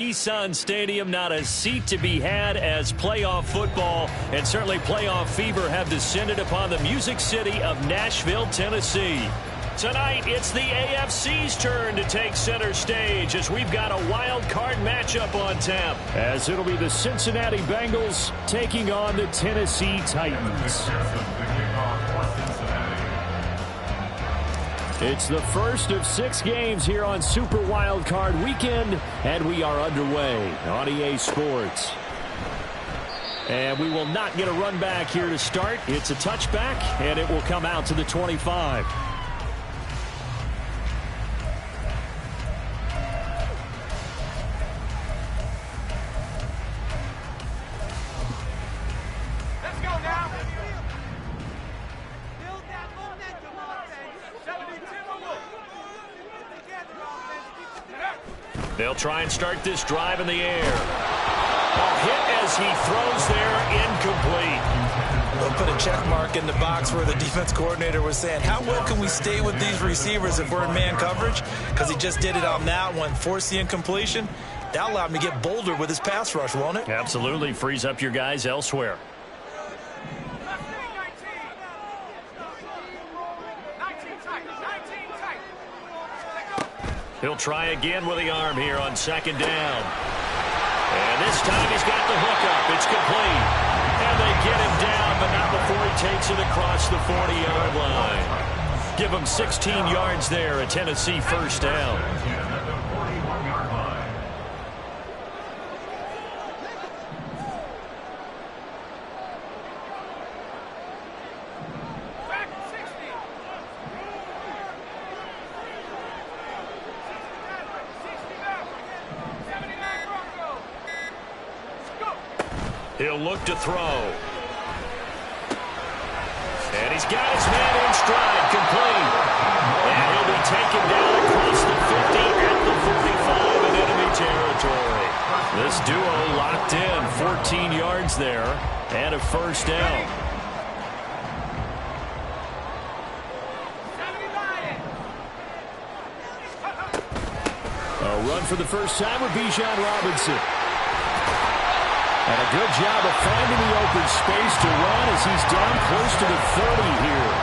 Nissan Stadium, not a seat to be had as playoff football and certainly playoff fever have descended upon the Music City of Nashville, Tennessee. Tonight, it's the AFC's turn to take center stage as we've got a wild card matchup on tap. As it'll be the Cincinnati Bengals taking on the Tennessee Titans. It's the first of 6 games here on Super Wild Card Weekend, and we are underway on EA Sports. And we will not get a run back here to start. It's a touchback, and it will come out to the 25. They'll try and start this drive in the air. A hit as he throws there, incomplete. They'll put a check mark in the box where the defense coordinator was saying, how well can we stay with these receivers if we're in man coverage? Because he just did it on that one, forced the incompletion. That allowed him to get bolder with his pass rush, won't it? Absolutely, frees up your guys elsewhere. He'll try again with the arm here on second down. And this time he's got the hookup. It's complete. And they get him down, but not before he takes it across the 40-yard line. Give him 16 yards there, a Tennessee first down. He'll look to throw. And he's got his man in stride, complete. And he'll be taken down across the 50 at the 45 in enemy territory. This duo locked in, 14 yards there, and a first down. A run for the first time with Bijan Robinson. And a good job of finding the open space to run as he's down close to the 30 here.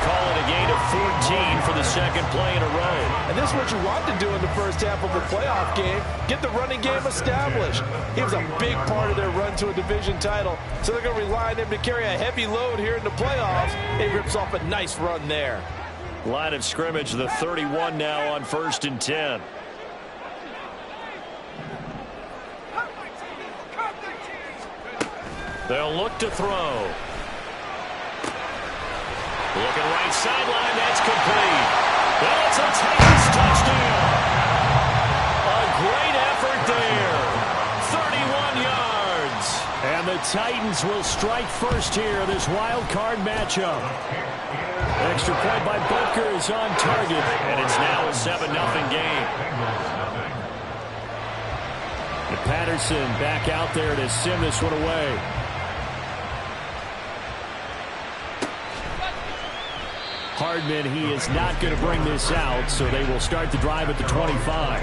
Call it a gain of 14 for the second play in a row. And this is what you want to do in the first half of a playoff game. Get the running game established. He was a big part of their run to a division title. So they're going to rely on him to carry a heavy load here in the playoffs. He rips off a nice run there. Line of scrimmage, the 31 now on 1st and 10. They'll look to throw. Looking right sideline, that's complete. That's a Titans touchdown. A great effort there. 31 yards. And the Titans will strike first here, this wild card matchup. Extra point by Butker is on target, and it's now a 7-0 game. And Patterson back out there to send this one away. Hardman, he is not going to bring this out, so they will start the drive at the 25.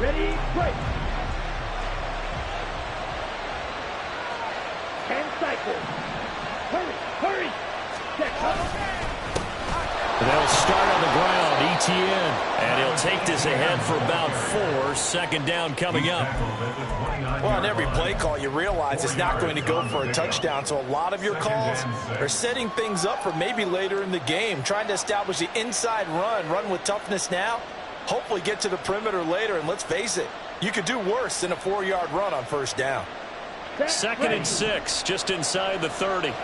Ready, break. 10 cycles. Hurry, hurry. They'll start on the ground, ETN, and he'll take this ahead for about 4. Second down coming up. Well, on every play call, you realize it's not going to go for a touchdown, so a lot of your calls are setting things up for maybe later in the game, trying to establish the inside run with toughness now, hopefully get to the perimeter later, and let's face it, you could do worse than a 4-yard run on first down. Second and 6, just inside the 30.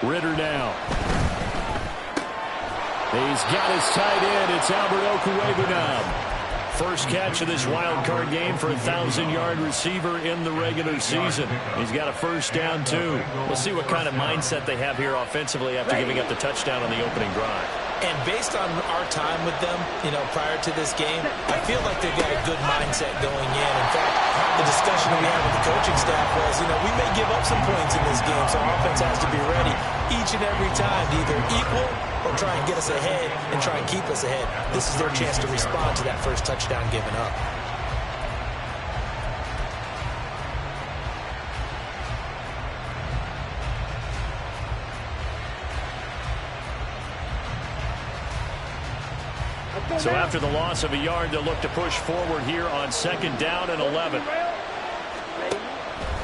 Ritter now. He's got his tight end. It's Albert Okwuegbunam. First catch of this wild card game for a 1,000-yard receiver in the regular season. He's got a first down, too. We'll see what kind of mindset they have here offensively after giving up the touchdown on the opening drive. And based on our time with them, prior to this game, I feel like they've got a good mindset going in. In fact, the discussion that we had with the coaching staff was, we may give up some points in this game, so our offense has to be ready each and every time to either equal or try and get us ahead and try and keep us ahead. This is their chance to respond to that first touchdown given up. So after the loss of a yard, they'll look to push forward here on 2nd down and 11.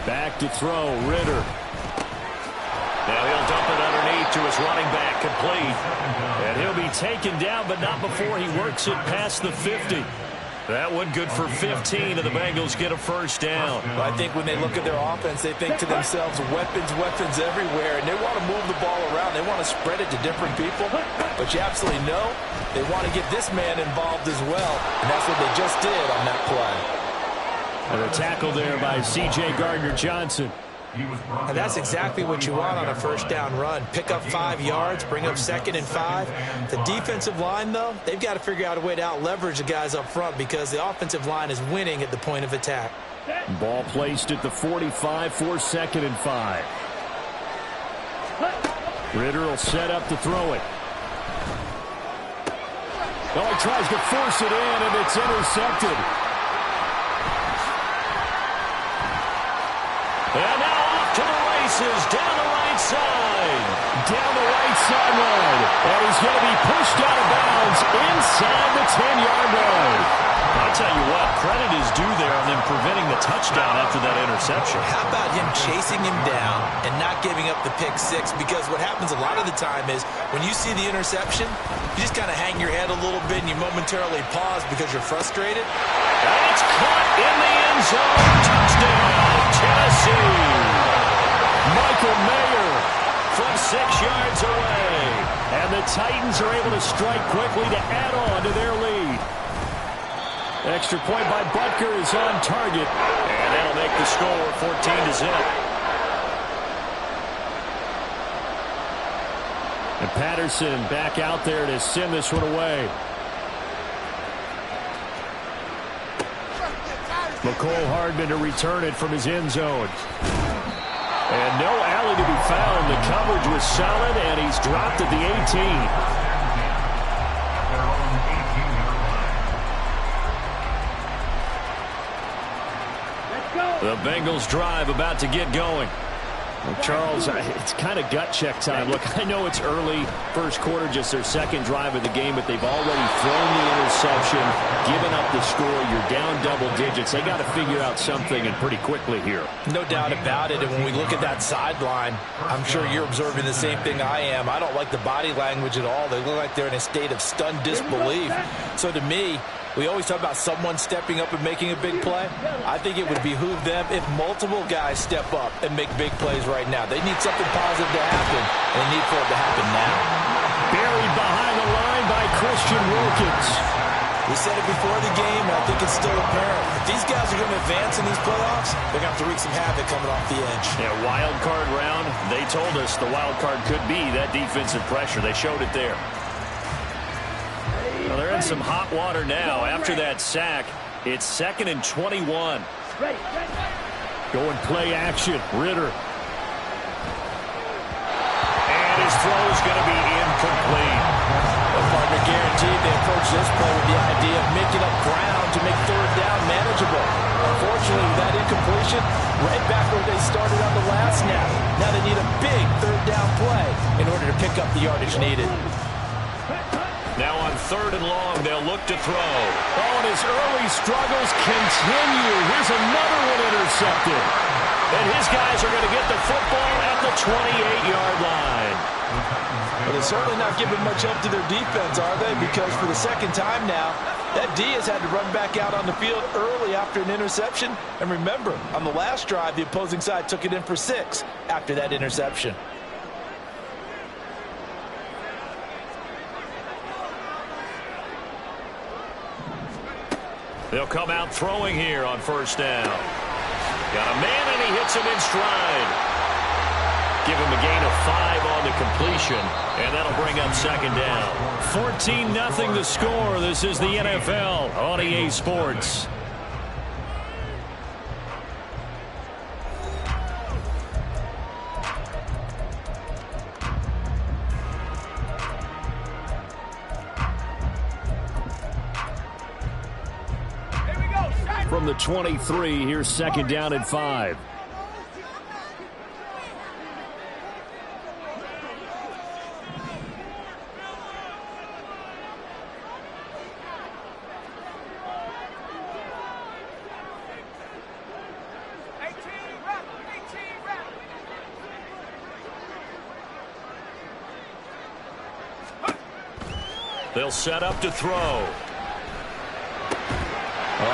Back to throw, Ritter. Now he'll dump it underneath to his running back, complete. And he'll be taken down, but not before he works it past the 50. That one good for 15, and the Bengals get a first down. Well, I think when they look at their offense, they think to themselves, weapons everywhere, and they want to move the ball around. They want to spread it to different people, but you absolutely know they want to get this man involved as well, and that's what they just did on that play. And a tackle there by C.J. Gardner-Johnson. And that's exactly what you want on a first down run. Pick up 5 yards, bring up 2nd and 5. The defensive line, though, they've got to figure out a way to out-leverage the guys up front because the offensive line is winning at the point of attack. Ball placed at the 45 for 2nd and 5. Ritter will set up to throw it. Oh, he tries to force it in, and it's intercepted. And now off to the races, down the right side. Down the right sideline. And he's going to be pushed out of bounds inside the 10-yard line. I'll tell you what, credit is due there on them preventing the touchdown after that interception. How about him chasing him down and not giving up the pick six? Because what happens a lot of the time is when you see the interception, you just kind of hang your head a little bit and you momentarily pause because you're frustrated. That's caught in the end zone. Touchdown, Tennessee. Michael Mayer from 6 yards away. And the Titans are able to strike quickly to add on to their lead. Extra point by Butker is on target. And that'll make the score 14-0. And Patterson back out there to send this one away. McCole Hardman to return it from his end zone. And no alley to be found. The coverage was solid, and he's dropped at the 18. The Bengals drive about to get going. Well, Charles, it's kind of gut check time. Look, I know it's early, first quarter, just their second drive of the game, but they've already thrown the interception, given up the score. You're down double digits. They got to figure out something, and pretty quickly here. No doubt about it, and when we look at that sideline, I'm sure you're observing the same thing I am. I don't like the body language at all. They look like they're in a state of stunned disbelief. So to me, we always talk about someone stepping up and making a big play. I think it would behoove them if multiple guys step up and make big plays right now. They need something positive to happen, and they need for it to happen now. Buried behind the line by Christian Wilkins. We said it before the game, and I think it's still apparent. If these guys are going to advance in these playoffs, they're going to have to wreak some havoc coming off the edge. Yeah, wild card round. They told us the wild card could be that defensive pressure. They showed it there. Well, they're in some hot water now. After that sack, it's 2nd and 21. Going play action. Ritter. And his throw is going to be incomplete. Well, partner, guaranteed they approach this play with the idea of making up ground to make 3rd down manageable. Unfortunately, with that incompletion, right back where they started on the last snap. Now they need a big 3rd down play in order to pick up the yardage needed. Now on 3rd and long, they'll look to throw. Oh, and his early struggles continue. Here's another one intercepted. And his guys are going to get the football at the 28-yard line. Well, they're certainly not giving much help to their defense, are they? Because for the second time now, that D has had to run back out on the field early after an interception. And remember, on the last drive, the opposing side took it in for 6 after that interception. They'll come out throwing here on 1st down. Got a man, and he hits him in stride. Give him a gain of 5 on the completion, and that'll bring up second down. 14-0 the score. This is the NFL on EA Sports. From the 23, here's second down and 5. They'll set up to throw.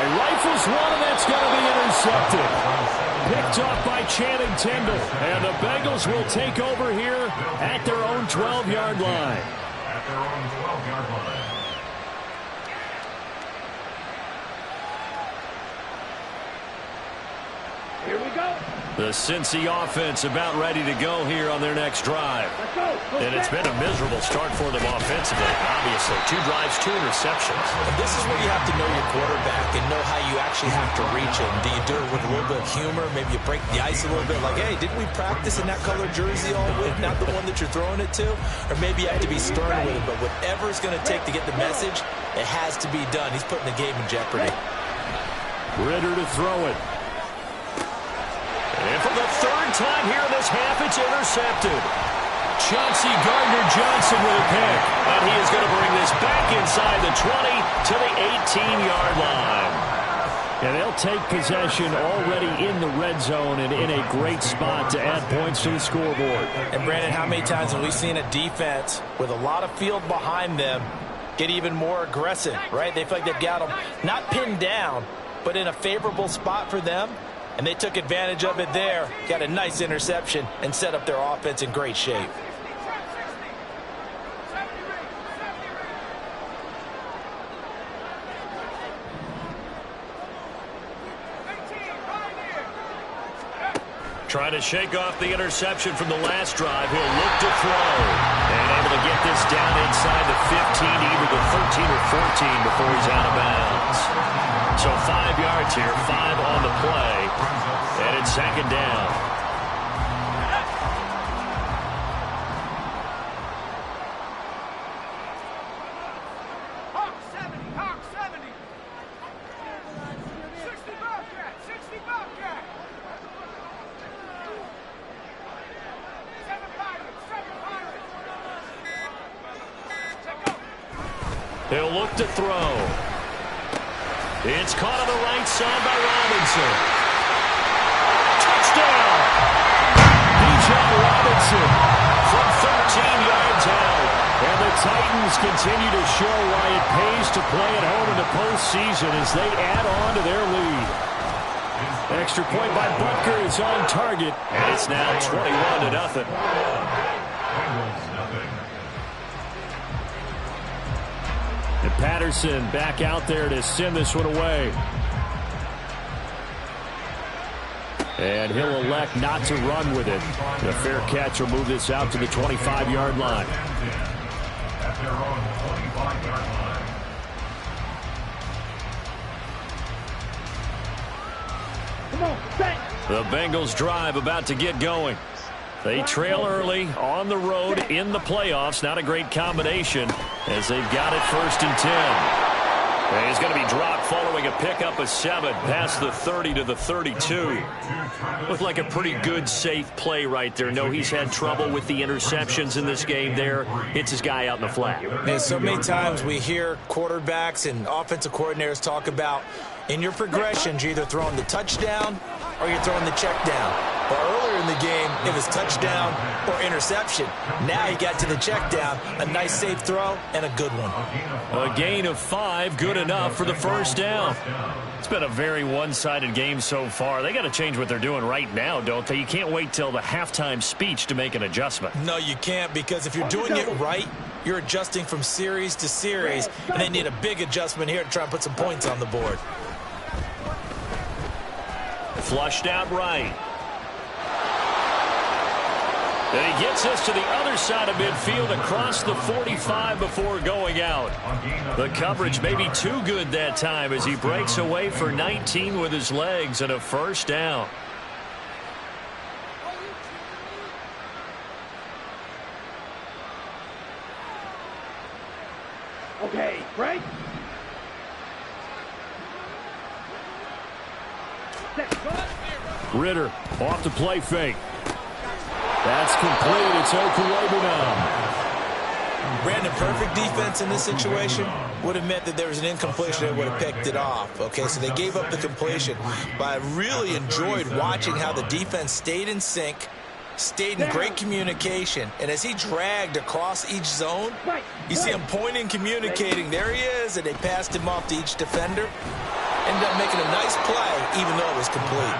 Rifles one, and that's going to be intercepted. Picked off by Channing Tindall. And the Bengals will take over here at their own 12-yard line. Here we go. The Cincy offense about ready to go here on their next drive. Let's go. And it's been a miserable start for them offensively, obviously. 2 drives, 2 interceptions. And this is where you have to know your quarterback and know how you actually have to reach him. Do you do it with a little bit of humor? Maybe you break the ice a little bit. Like, hey, didn't we practice in that color jersey all week? Not the one that you're throwing it to? Or maybe you have to be stern with it. But whatever it's going to take to get the message, it has to be done. He's putting the game in jeopardy. Ritter to throw it. And for the 3rd time here in this half, it's intercepted. Chauncey Gardner-Johnson with a pick. And he is going to bring this back inside the 20 to the 18-yard line. And they'll take possession already in the red zone and in a great spot to add points to the scoreboard. And, Brandon, how many times have we seen a defense with a lot of field behind them get even more aggressive, right? They feel like they've got them not pinned down, but in a favorable spot for them. And they took advantage of it there. Got a nice interception and set up their offense in great shape. Trying to shake off the interception from the last drive. He'll look to throw. And able to get this down inside the 15, either the 13 or 14 before he's out of bounds. So 5 yards here, 5 on the play. And it's second down. He'll look to throw. It's caught on the right side by Robinson. Touchdown! Bijan Robinson from 13 yards out. And the Titans continue to show why it pays to play at home in the postseason as they add on to their lead. Extra point by Butker is on target. And it's now 21-0. And Patterson back out there to send this one away. And he'll elect not to run with it. The fair catch will move this out to the 25-yard line. The Bengals drive about to get going. They trail early on the road in the playoffs. Not a great combination as they've got it 1st and 10. And he's going to be dropped following a pickup of 7 past the 30 to the 32. Looked like a pretty good, safe play right there. No, he's had trouble with the interceptions in this game there. Hits his guy out in the flat. Man, so many times we hear quarterbacks and offensive coordinators talk about in your progressions, you're either throwing the touchdown or you're throwing the check down. Well, earlier in the game, it was touchdown or interception. Now he got to the check down, a nice safe throw, and a good one. A gain of 5, good enough for the first down. It's been a very one-sided game so far. They got to change what they're doing right now, don't they? You can't wait till the halftime speech to make an adjustment. No, you can't, because if you're doing it right, you're adjusting from series to series, and they need a big adjustment here to try and put some points on the board. Flushed out right. And he gets us to the other side of midfield across the 45 before going out. The coverage may be too good that time as he breaks away for 19 with his legs and a first down. Okay, break. Ritter off the play fake. That's complete. It's Okuwebe now. Brandon, perfect defense in this situation would have meant that there was an incompletion and would have picked it off. Okay, so they gave up the completion. But I really enjoyed watching how the defense stayed in sync, stayed in great communication. And as he dragged across each zone, you see him pointing, communicating. There he is, and they passed him off to each defender. Ended up making a nice play, even though it was complete.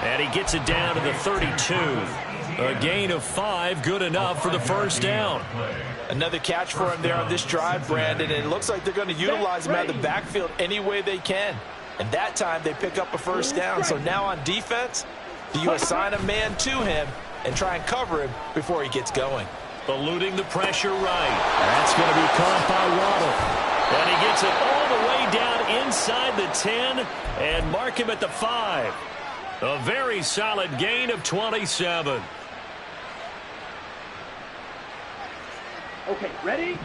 And he gets it down to the 32. A gain of 5, good enough for the first down. Another catch for him there on this drive, Brandon, and it looks like they're going to utilize him out of the backfield any way they can. And that time they pick up a first down. So now on defense, do you assign a man to him and try and cover him before he gets going? Eluding the pressure right. That's going to be caught by Waddle. And he gets it all the way down inside the 10 and mark him at the 5. A very solid gain of 27. Okay, ready?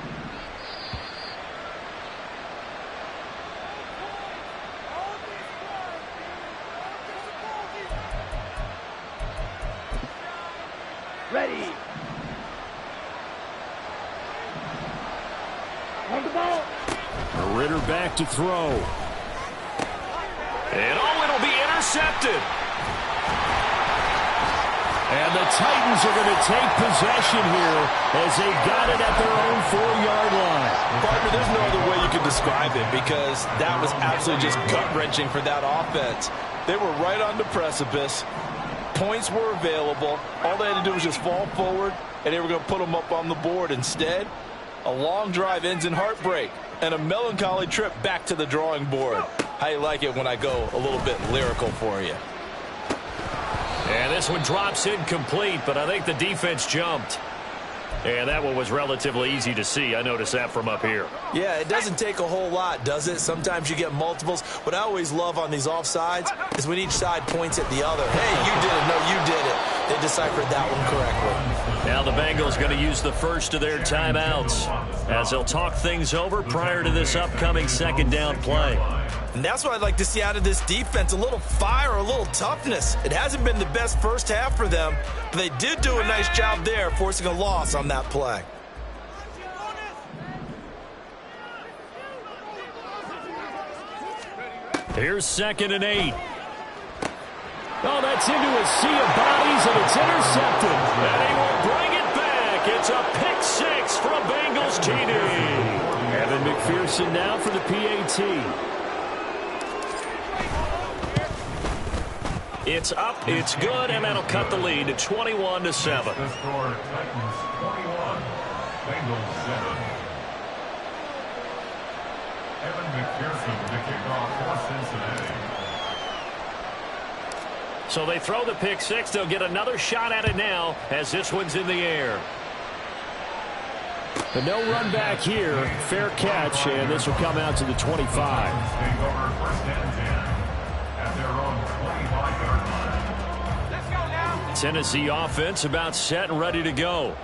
Ready. On the ball. Ritter back to throw. And it'll be intercepted. And the Titans are going to take possession here as they got it at their own 4-yard line. Partner, there's no other way you could describe it because that was absolutely just gut-wrenching for that offense. They were right on the precipice. Points were available. All they had to do was just fall forward, and they were going to put them up on the board. Instead, a long drive ends in heartbreak and a melancholy trip back to the drawing board. How you like it when I go a little bit lyrical for you? And this one drops incomplete, but I think the defense jumped. And that one was relatively easy to see. I noticed that from up here. Yeah, it doesn't take a whole lot, does it? Sometimes you get multiples. What I always love on these offsides is when each side points at the other. Hey, you did it. No, you did it. They deciphered that one correctly. Now the Bengals going to use the first of their timeouts as they'll talk things over prior to this upcoming second down play. And that's what I'd like to see out of this defense, a little fire, a little toughness. It hasn't been the best first half for them, but they did do a nice job there, forcing a loss on that play. Here's 2nd and 8. Oh, that's into a sea of bodies, and it's intercepted. And he will bring it back. It's a pick 6 from Bengals TD. Evan McPherson now for the PAT. It's up, it's good, and that'll cut the lead to 21-7. The score, Titans 21, Bengals 7. Evan McPherson to kick off for Cincinnati. So they throw the pick 6. They'll get another shot at it now as this one's in the air. But no run back here. Fair catch, and this will come out to the 25. Take over 1st and 10 at their own 25-yard line. Let's go now. Tennessee offense about set and ready to go.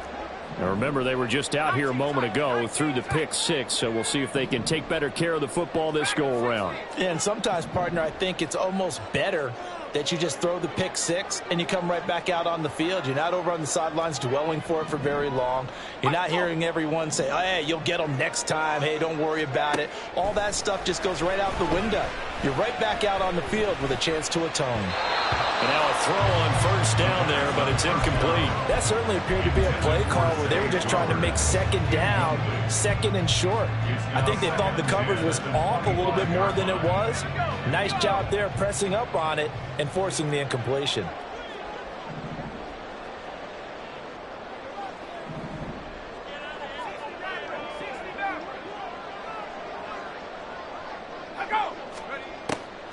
Now remember, they were just out here a moment ago through the pick 6, so we'll see if they can take better care of the football this go around. Yeah, and sometimes, partner, I think it's almost better that you just throw the pick 6 and you come right back out on the field. You're not over on the sidelines dwelling for it for very long. You're not hearing everyone say, oh, hey, you'll get them next time. Hey, don't worry about it. All that stuff just goes right out the window. You're right back out on the field with a chance to atone. And now a throw on 1st down there, but it's incomplete. That certainly appeared to be a play call where they were just trying to make 2nd down, 2nd and short. I think they thought the coverage was off a little bit more than it was. Nice job there pressing up on it and forcing the incompletion.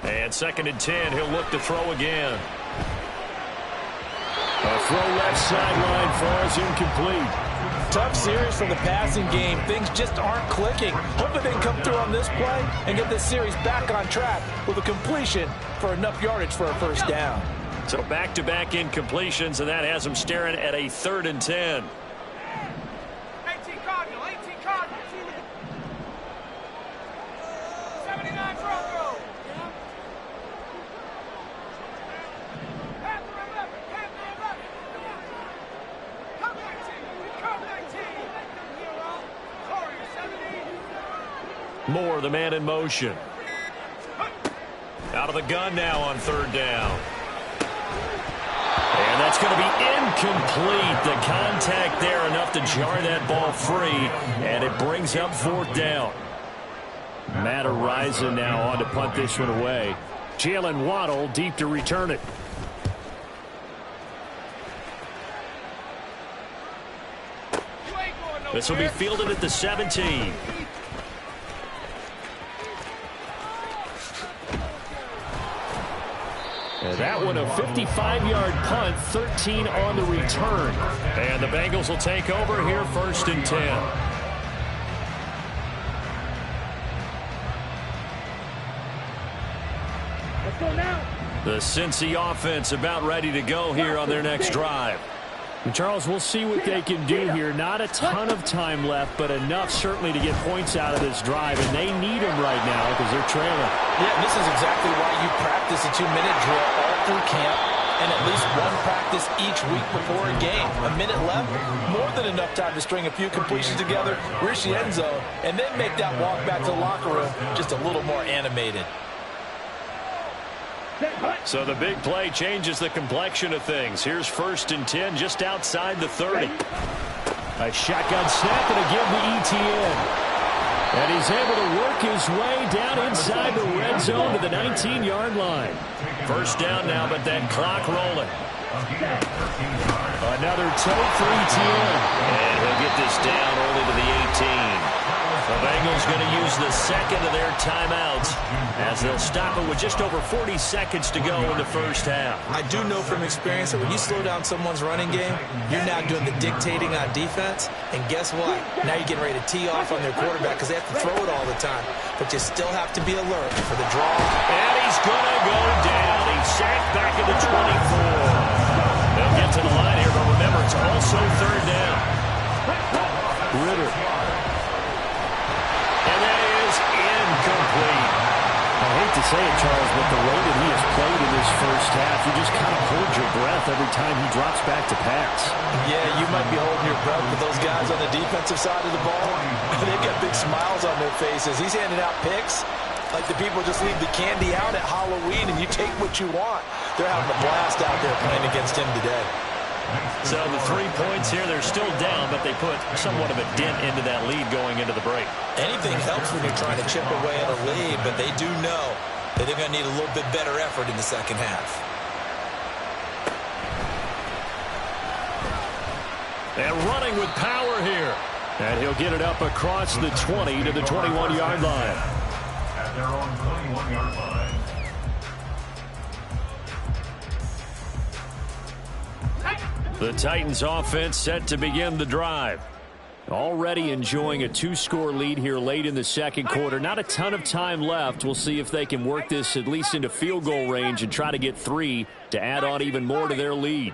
And 2nd and 10, he'll look to throw again. A throw left sideline falls incomplete. Tough series from the passing game. Things just aren't clicking. Hopefully they can come through on this play and get this series back on track with a completion for enough yardage for a first down. So back-to-back incompletions, and that has them staring at a 3rd and 10. 18 Cardinal, 18 Cardinal. 79 Bronco. Panther 11, Panther 11. Come 19, come 19. Warrior 70. Moore, the man in motion. Out of the gun now on 3rd down. And that's going to be incomplete. The contact there enough to jar that ball free, and it brings up 4th down. Matt Araiza now on to punt this one away. Jalen Waddle deep to return it. This will be fielded at the 17. And that one a 55-yard punt, 13 on the return. And the Bengals will take over here 1st and 10. Let's go now. The Cincy offense about ready to go here on their next drive. And Charles, we'll see what they can do here. Not a ton of time left, but enough certainly to get points out of this drive. And they need them right now because they're trailing. Yeah, this is exactly why you practice a 2-minute drill all through camp and at least one practice each week before a game. A minute left, more than enough time to string a few completions together, reach the end zone, and then make that walk back to the locker room just a little more animated. So the big play changes the complexion of things. Here's 1st and 10 just outside the 30. A shotgun snap and a give to ETN. And he's able to work his way down inside the red zone to the 19-yard line. 1st down now, but that clock rolling. Another toe for ETN. And he'll get this down only to the 18. The Bengals going to use the 2nd of their timeouts as they'll stop it with just over 40 seconds to go in the 1st half. I do know from experience that when you slow down someone's running game, you're now doing the dictating on defense. And guess what? Now you're getting ready to tee off on their quarterback because they have to throw it all the time. But you still have to be alert for the draw. And he's going to go down. He's sacked back at the 24. They'll get to the line here, but remember, it's also 3rd down. Ritter. And that is incomplete. I hate to say it, Charles, but the way that he has played in this 1st half, you just kind of hold your breath every time he drops back to pass. Yeah, you might be holding your breath with those guys on the defensive side of the ball. They've got big smiles on their faces. He's handing out picks like the people just leave the candy out at Halloween and you take what you want. They're having a blast out there playing against him today. So the 3 points here, they're still down, but they put somewhat of a dent into that lead going into the break. Anything helps when you're trying to chip away at a lead, but they do know that they're going to need a little bit better effort in the 2nd half. And running with power here. And he'll get it up across the 20 to the 21-yard line. At their own 21-yard line. The Titans offense set to begin the drive. Already enjoying a 2-score lead here late in the 2nd quarter. Not a ton of time left. We'll see if they can work this at least into field goal range and try to get 3 to add on even more to their lead.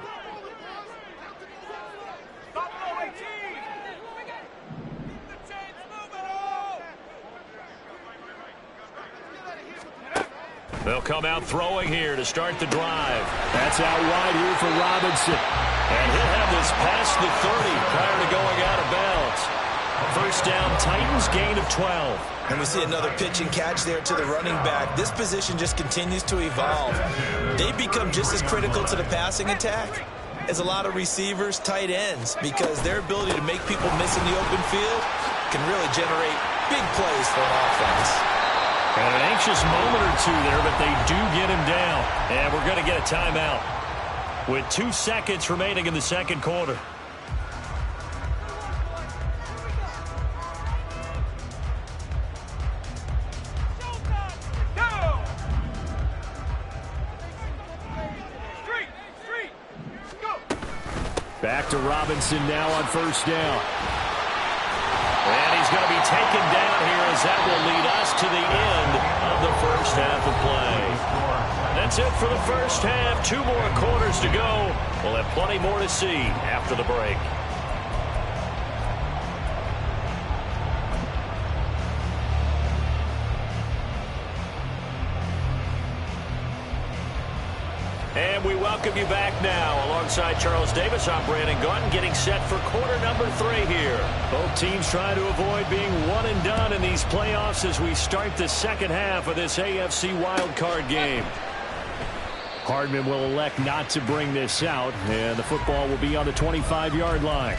They'll come out throwing here to start the drive. That's out wide here for Robinson. And he'll have this past the 30 prior to going out of bounds. 1st down, Titans, gain of 12. And we see another pitch and catch there to the running back. This position just continues to evolve. They become just as critical to the passing attack as a lot of receivers, tight ends, because their ability to make people miss in the open field can really generate big plays for an offense. And an anxious moment or two there, but they do get him down. And we're going to get a timeout with 2 seconds remaining in the 2nd quarter. Back to Robinson now on first down. And he's going to be taken down here as that will lead us to the end of the first half of play. That's it for the first half. 2 more quarters to go. We'll have plenty more to see after the break. And we welcome you back now. Alongside Charles Davis, I'm Brandon Gaudin, getting set for quarter number 3 here. Both teams trying to avoid being one and done in these playoffs as we start the second half of this AFC wildcard game. Hardman will elect not to bring this out, and the football will be on the 25-yard line.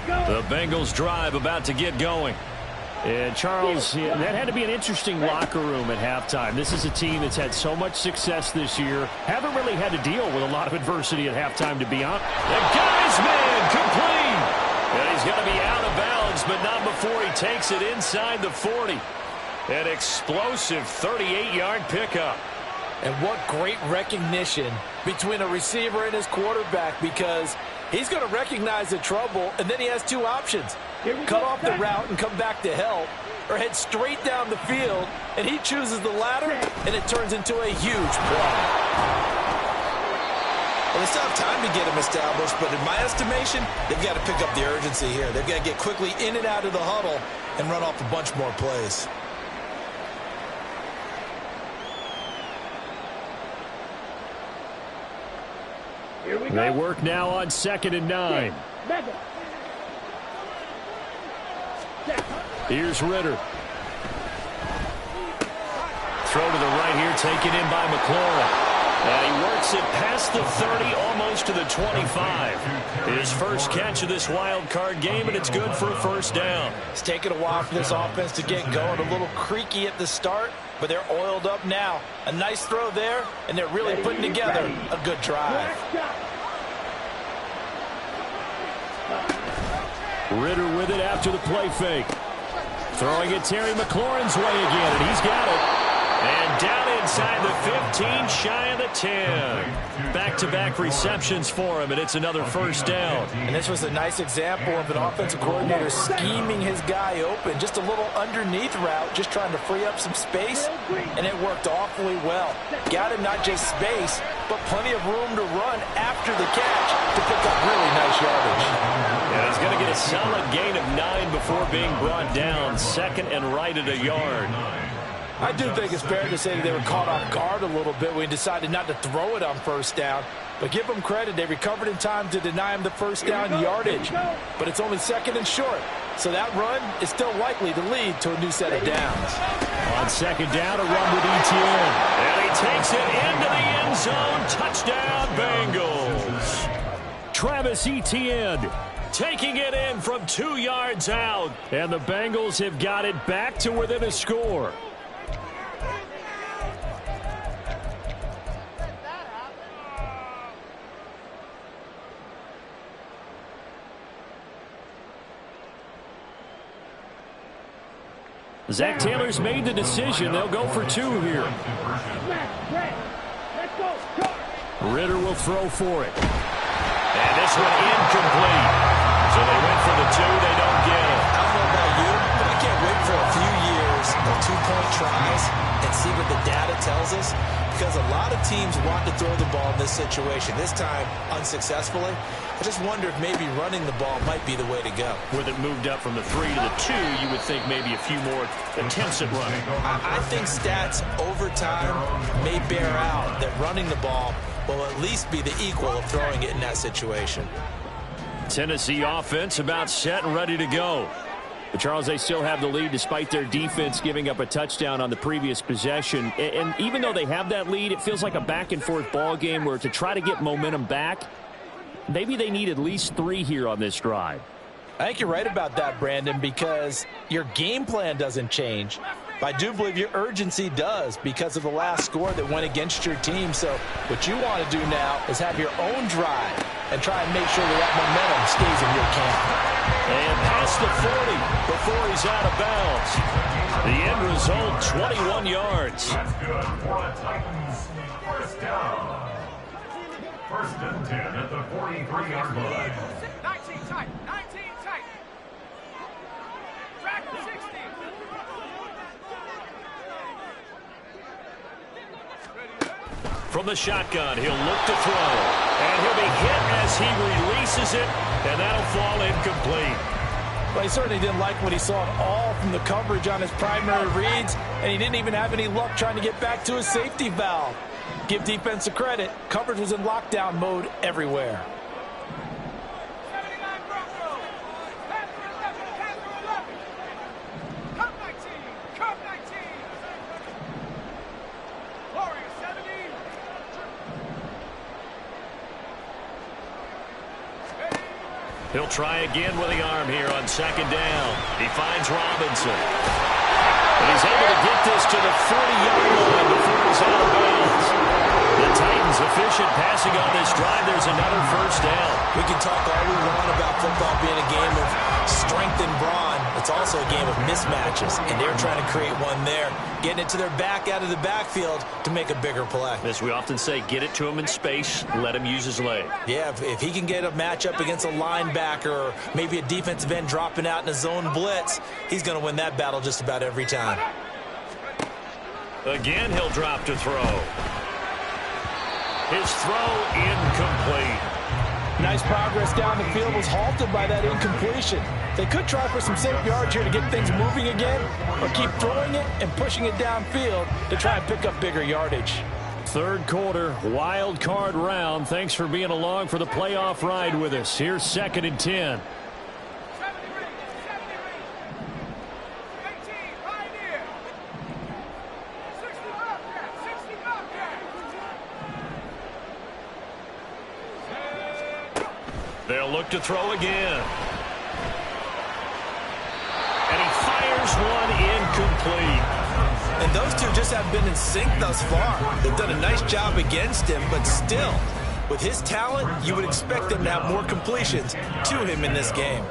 The Bengals drive about to get going. And Charles, that had to be an interesting locker room at halftime. This is a team that's had so much success this year. Haven't really had to deal with a lot of adversity at halftime, to be honest. The guy's man complete. And he's going to be out of bounds, but not before he takes it inside the 40. An explosive 38-yard pickup. And what great recognition between a receiver and his quarterback, because he's going to recognize the trouble, and then he has 2 options. Cut off the route and come back to help, or head straight down the field, and he chooses the latter, and it turns into a huge play. Well, they still have time to get him established, but in my estimation, they've got to pick up the urgency here. They've got to get quickly in and out of the huddle and run off a bunch more plays. They work now on 2nd and 9. Here's Ritter. Throw to the right here, taken in by McLaurin. And he works it past the 30, almost to the 25. His first catch of this wild card game, and it's good for a first down. It's taken a while for this offense to get going. A little creaky at the start, but they're oiled up now. A nice throw there, and they're really putting together a good drive. Ritter with it after the play fake. Throwing it Terry McLaurin's way again, and he's got it. And down inside the 15, shy of the 10. Back-to-back receptions for him, and it's another first down. And this was a nice example of an offensive coordinator scheming his guy open. Just a little underneath route, just trying to free up some space, and it worked awfully well. Got him not just space, but plenty of room to run after the catch to pick up really nice yardage. And he's going to get a solid gain of 9 before being brought down. 2nd and right at a yard. I do think it's fair to say that they were caught off guard a little bit when he decided not to throw it on first down. But give them credit, they recovered in time to deny him the first down yardage. But it's only 2nd and short, so that run is still likely to lead to a new set of downs. On 2nd down, a run with Etienne. And he takes it into the end zone. Touchdown, Bengals. Travis Etienne taking it in from 2 yards out. And the Bengals have got it back to within a score. Zach Taylor's made the decision. They'll go for 2 here. Ritter will throw for it. And this one incomplete. So they went for the 2. They don't get it. I don't know about you, but I can't wait for a few years of 2-point tries and see what the data tells us. Because a lot of teams want to throw the ball in this situation. This time, unsuccessfully. I just wonder if maybe running the ball might be the way to go. With it moved up from the 3 to the 2, you would think maybe a few more attempts at running. I think stats over time may bear out that running the ball will at least be the equal of throwing it in that situation. Tennessee offense about set and ready to go. But Charles, they still have the lead despite their defense giving up a touchdown on the previous possession. And even though they have that lead, it feels like a back-and-forth ball game where to try to get momentum back, maybe they need at least 3 here on this drive. I think you're right about that, Brandon, because your game plan doesn't change. But I do believe your urgency does because of the last score that went against your team. So what you want to do now is have your own drive and try and make sure that momentum stays in your camp. And past the 40 before he's is out of bounds. The end result, 21 yards. That's good for the Titans. First down. First and 10 at the 43-yard line. 19 tight. 19 tight. Track 60. From the shotgun, he'll look to throw. And he'll be hit as he releases it, and that'll fall incomplete. Well, he certainly didn't like what he saw at all from the coverage on his primary reads, and he didn't even have any luck trying to get back to his safety valve. Give defense a credit. Coverage was in lockdown mode everywhere. 79 Broncos. Pass for 11. Cup 19. Cup 19. Warriors 70. He'll try again with the arm here on second down. He finds Robinson. And he's able to get this to the 40-yard line before he's out of bounds. The Titans efficient passing on this drive. There's another first down. We can talk all we want about football being a game of strength and brawn. It's also a game of mismatches, and they're trying to create one there, getting it to their back out of the backfield to make a bigger play. As we often say, get it to him in space, let him use his leg. Yeah, if he can get a matchup against a linebacker or maybe a defensive end dropping out in a zone blitz, he's going to win that battle just about every time. Again, he'll drop to throw. His throw incomplete. Nice progress down the field was halted by that incompletion. They could try for some safe yards here to get things moving again, or keep throwing it and pushing it downfield to try and pick up bigger yardage. Third quarter, wild card round. Thanks for being along for the playoff ride with us. Here's second and 10. 70 ring. 18. Pioneer. 60 Bobcat. 60 Bobcat. They'll look to throw again. And he fires one incomplete. And those two just have been in sync thus far. They've done a nice job against him, but still, with his talent, you would expect them to have more completions to him in this game.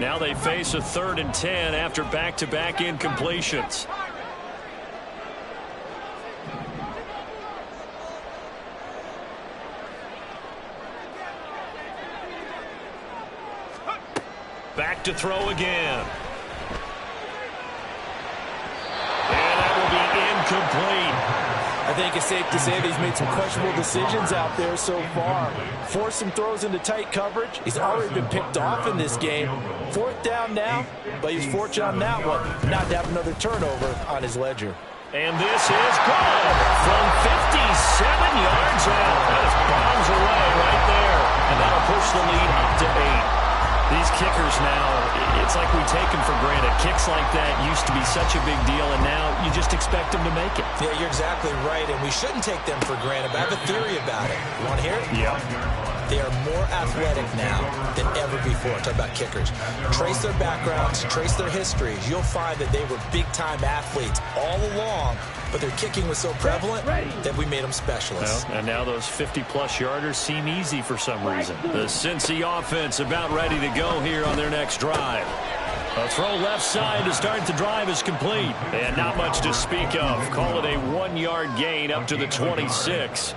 Now they face a 3rd and 10 after back-to-back incompletions. Back to throw again. And that will be incomplete. I think it's safe to say that he's made some questionable decisions out there so far. Forced some throws into tight coverage. He's already been picked off in this game. 4th down now, but he was fortunate on that one not to have another turnover on his ledger. And this is good from 57 yards out. That is bombs away right there. And that'll push the lead up to 8. These kickers now, it's like we take them for granted. Kicks like that used to be such a big deal, and now you just expect them to make it. Yeah, you're exactly right, and we shouldn't take them for granted, but I have a theory about it. You want to hear it? Yeah. They are more athletic now than ever before. Talk about kickers. Trace their backgrounds, trace their histories. You'll find that they were big-time athletes all along, but their kicking was so prevalent that we made them specialists. Well, and now those 50-plus yarders seem easy for some reason. The Cincy offense about ready to go here on their next drive. A throw left side to start the drive is complete. And not much to speak of. Call it a 1-yard gain up to the 26.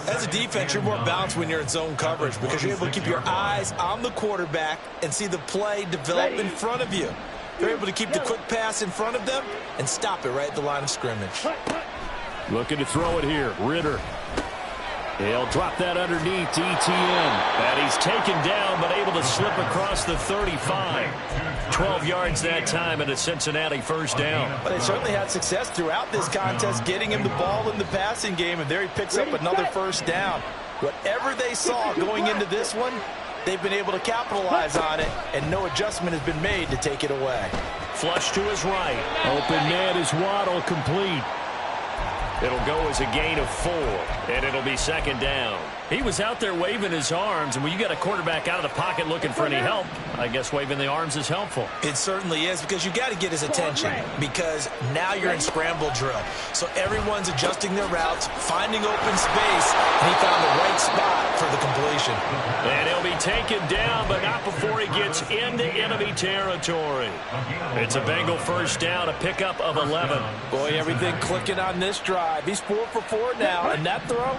As a defense, you're more balanced when you're in zone coverage because you're able to keep your eyes on the quarterback and see the play develop in front of you. They're able to keep the quick pass in front of them and stop it right at the line of scrimmage. Looking to throw it here. Ritter. He'll drop that underneath to Etienne. And he's taken down but able to slip across the 35. 12 yards that time and a Cincinnati first down. But they certainly had success throughout this contest getting him the ball in the passing game, and there he picks up another first down. Whatever they saw going into this one, they've been able to capitalize on it, and no adjustment has been made to take it away. Flush to his right. Open man is Waddle complete. It'll go as a gain of 4, and it'll be second down. He was out there waving his arms, and when you got a quarterback out of the pocket looking for any help, I guess waving the arms is helpful. It certainly is, because you got to get his attention, because now you're in scramble drill. So everyone's adjusting their routes, finding open space, and he found the right spot for the completion. And he'll be taken down, but not before he gets into enemy territory. It's a Bengal first down, a pickup of 11. Boy, everything clicking on this drive. He's 4 for 4 now, and that throw,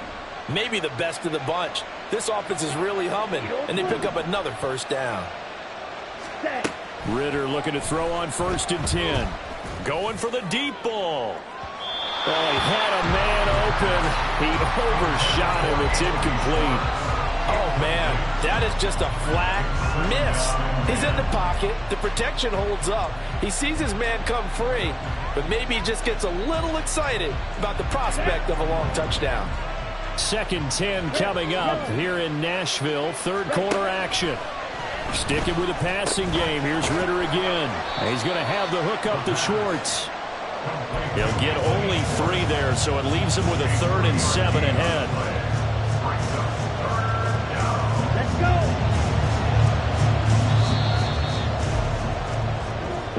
maybe the best of the bunch. This offense is really humming, and they pick up another first down. Ritter looking to throw on 1st and 10. Going for the deep ball. Oh, he had a man open. He overshot him. It's incomplete. Oh, man, that is just a flat miss. He's in the pocket. The protection holds up. He sees his man come free, but maybe he just gets a little excited about the prospect of a long touchdown. 2nd and 10 coming up here in Nashville. 3rd quarter action. Sticking with the passing game. Here's Ritter again. He's going to have the hook up to Schwartz. He'll get only 3 there, so it leaves him with a 3rd and 7 ahead. Let's go.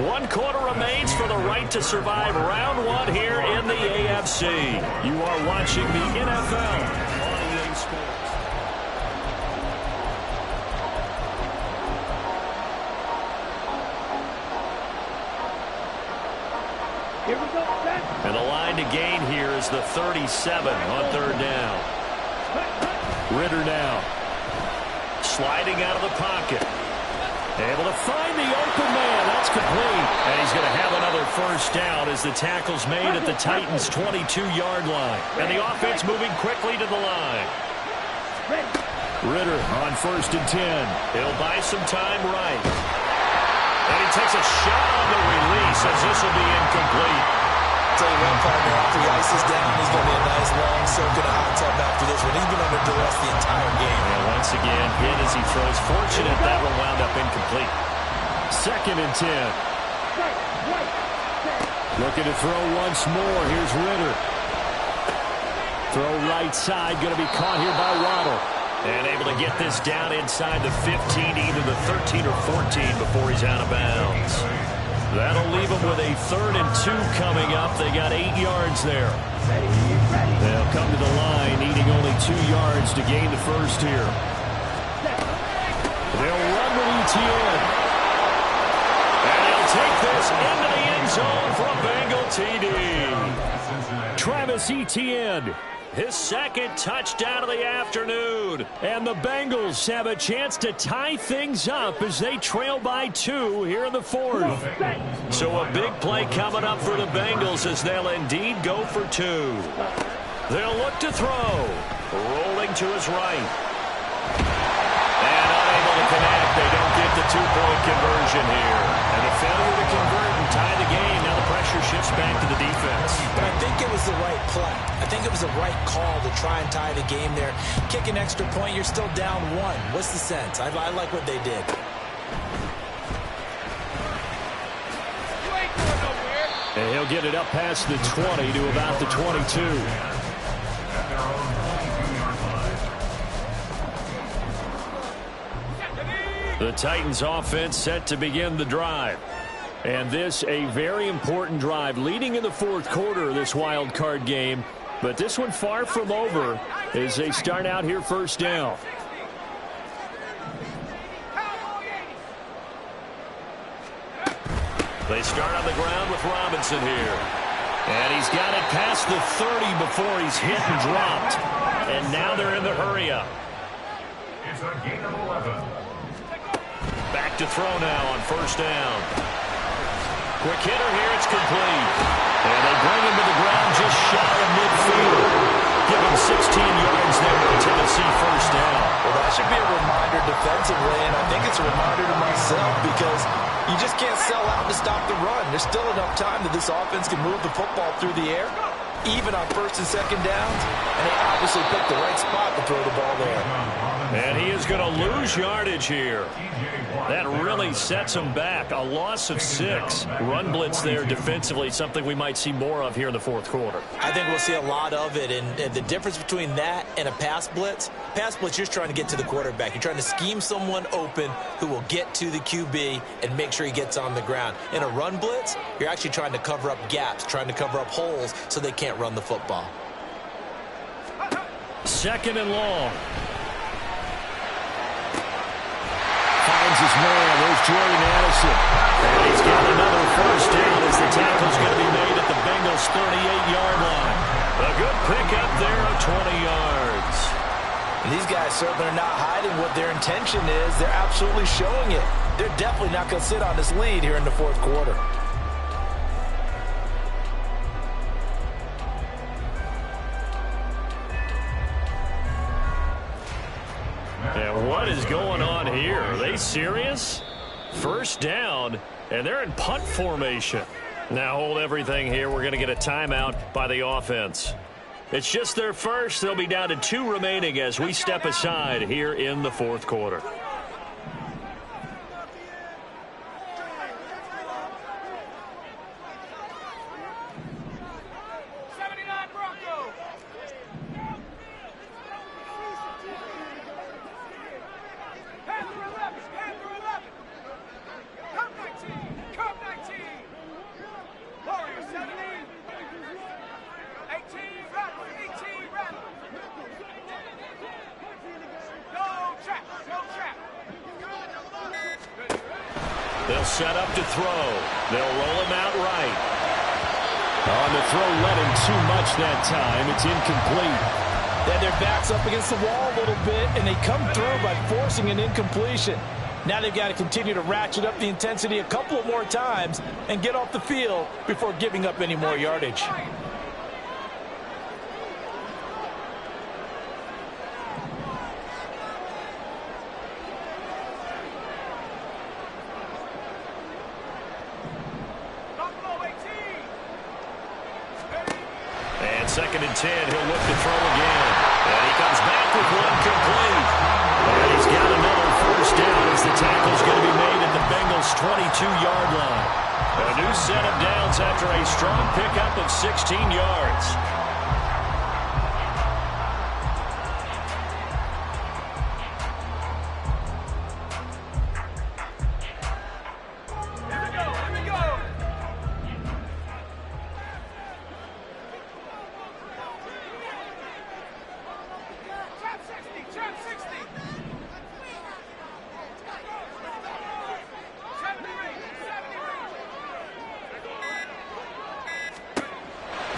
1 quarter remains for the right to survive round 1 here in the AFC. You are watching the NFL on EA Sports. Here we go, set. And the line to gain here is the 37 on 3rd down. Ritter now. Sliding out of the pocket. Able to find the open man. That's complete. And he's going to have another first down as the tackle's made at the Titans' 22-yard line. And the offense moving quickly to the line. Ritter on 1st and 10. He'll buy some time right. And he takes a shot on the release as this will be incomplete. Tell you what, partner, after he ices down, he's going to be a nice long soak in a hot tub after this one. He's been under duress the entire game. And once again, hit as he throws. Fortunate that one wound up incomplete. 2nd and 10. Looking to throw once more. Here's Ritter. Throw right side. Going to be caught here by Waddle. And able to get this down inside the 15, either the 13 or 14 before he's out of bounds. That'll leave them with a 3rd and 2 coming up. They got 8 yards there. They'll come to the line, needing only 2 yards to gain the first here. They'll run with ETN. And he'll take this into the end zone for a Bengal TD. Travis Etienne. His 2nd touchdown of the afternoon. And the Bengals have a chance to tie things up as they trail by 2 here in the 4th. So a big play coming up for the Bengals as they'll indeed go for 2. They'll look to throw. Rolling to his right. And unable to connect. They don't get the 2-point conversion here. And the failure to convert and tie the game. Now the pressure shifts back to the defense. But I think it was the right play. I think it was the right call to try and tie the game there. Kick an extra point, you're still down 1. What's the sense? I like what they did. You ain't going nowhere. And he'll get it up past the 20 to about the 22. At their own 22-yard line. The Titans offense set to begin the drive. And this a very important drive leading in the 4th quarter of this wild card game. But this one far from over as they start out here first down. They start on the ground with Robinson here. And he's got it past the 30 before he's hit and dropped. And now they're in the hurry-up. It's a gain of 11. Back to throw now on first down. Quick hitter here, it's complete. And they bring him to the ground just shy of midfield. Give him 16 yards there for Tennessee first down. Well, that should be a reminder defensively, and I think it's a reminder to myself because you just can't sell out to stop the run. There's still enough time that this offense can move the football through the air, even on 1st and 2nd downs, and they obviously picked the right spot to throw the ball there. And he is going to lose yardage here. That really sets him back. A loss of 6. Run blitz there defensively, something we might see more of here in the fourth quarter. I think we'll see a lot of it, and the difference between that and a pass blitz, you're just trying to get to the quarterback. You're trying to scheme someone open who will get to the QB and make sure he gets on the ground. In a run blitz, you're actually trying to cover up gaps, trying to cover up holes so they can't run the football. 2nd and long. Finds his man. There's Jordan Addison. And he's got another first down as the tackle's going to be made at the Bengals' 38-yard line. A good pickup there of 20 yards. And these guys certainly are not hiding what their intention is. They're absolutely showing it. They're definitely not going to sit on this lead here in the fourth quarter. And what is going on here? Are they serious? First down, and they're in punt formation. Now hold everything here. We're going to get a timeout by the offense. It's just their first. They'll be down to 2 remaining as we step aside here in the fourth quarter. They'll set up to throw. They'll roll him out right. On the throw, let him too much that time. It's incomplete. Then their back's up against the wall a little bit, and they come through by forcing an incompletion. Now they've got to continue to ratchet up the intensity a couple of more times and get off the field before giving up any more yardage. And 2nd and 10, he'll look to throw again. And he comes back with one complete. And he's got another first down as the tackle's going to be made at the Bengals' 22-yard line. A new set of downs after a strong pickup of 16 yards.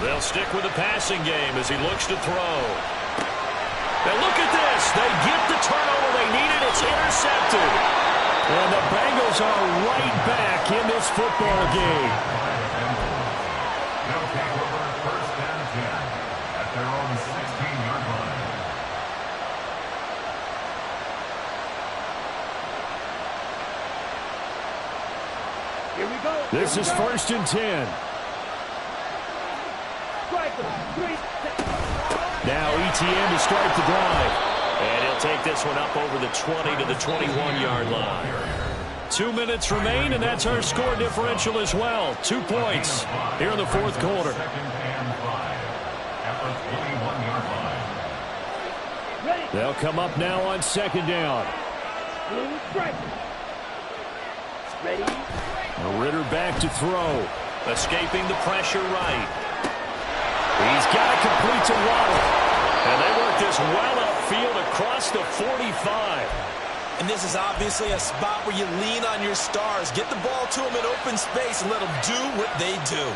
They'll stick with the passing game as he looks to throw. And look at this. They get the turnover they needed. It's intercepted. And the Bengals are right back in this football game. They'll take over 1st and 10 at their own 16-yard line. Here we go. This is 1st and 10. Now ETN to start the drive. And he'll take this one up over the 20 to the 21-yard line. 2 minutes remain, and that's our score differential as well. 2 points here in the fourth quarter. 2nd and 5 at the 21-yard line. They'll come up now on 2nd down. Ready? Ritter back to throw. Escaping the pressure right. He's got it complete to Waddle. And they work this well upfield across the 45. And this is obviously a spot where you lean on your stars. Get the ball to them in open space and let them do what they do.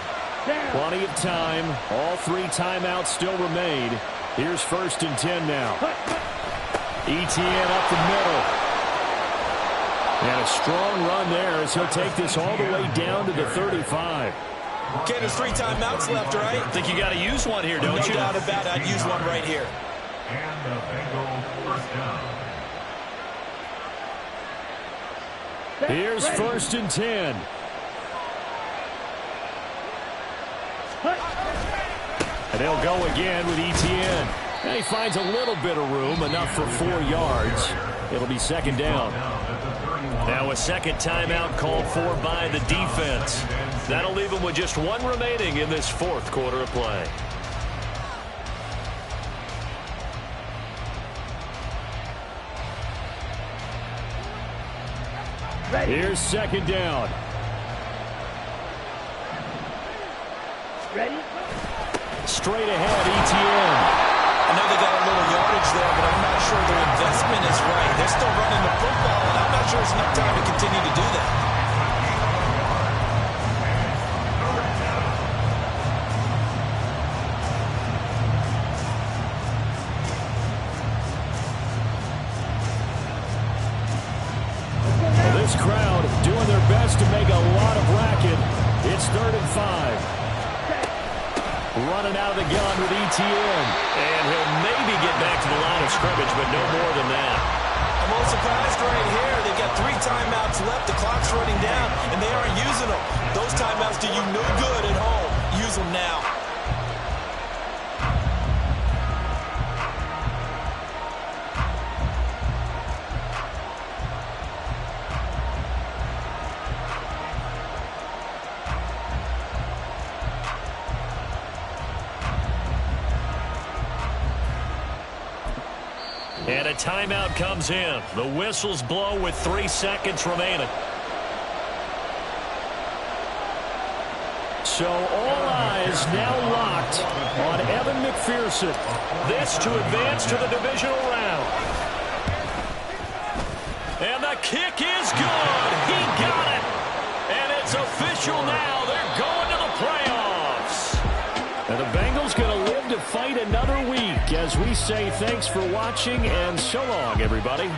Plenty of time. All 3 timeouts still remain. Here's 1st and 10 now. ETN up the middle. And a strong run there as he'll take this all the way down to the 35. Okay, there's 3 timeouts left, right? I think you got to use one here, don't you? No doubt about it. I'd use one right here. And the Bengals 1st down. Here's 1st and 10. And they'll go again with ETN. And he finds a little bit of room, enough for 4 yards. It'll be second down. Now a second timeout called for by the defense. That'll leave them with just 1 remaining in this 4th quarter of play. Here's second down. Ready? Straight ahead, ETN. I know they got a little yardage there, but I'm not sure their investment is right. They're still running the football, and I'm not sure it's enough time to continue to do that. Well, this crowd doing their best to make a lot of racket. It's 3rd and 5. Running out of the gun with ETN. And he'll maybe get back to the line of scrimmage, but no more than that. I'm a little surprised right here. They've got 3 timeouts left. The clock's running down, and they aren't using them. Those timeouts do you no good at home. Use them now. And a timeout comes in. The whistles blow with 3 seconds remaining. So all eyes now locked on Evan McPherson. This to advance to the divisional round. And the kick is good. He got it. And it's official now. They're going to the playoffs. And the Bengals going to live to fight another week as we say thanks for watching and so long, everybody.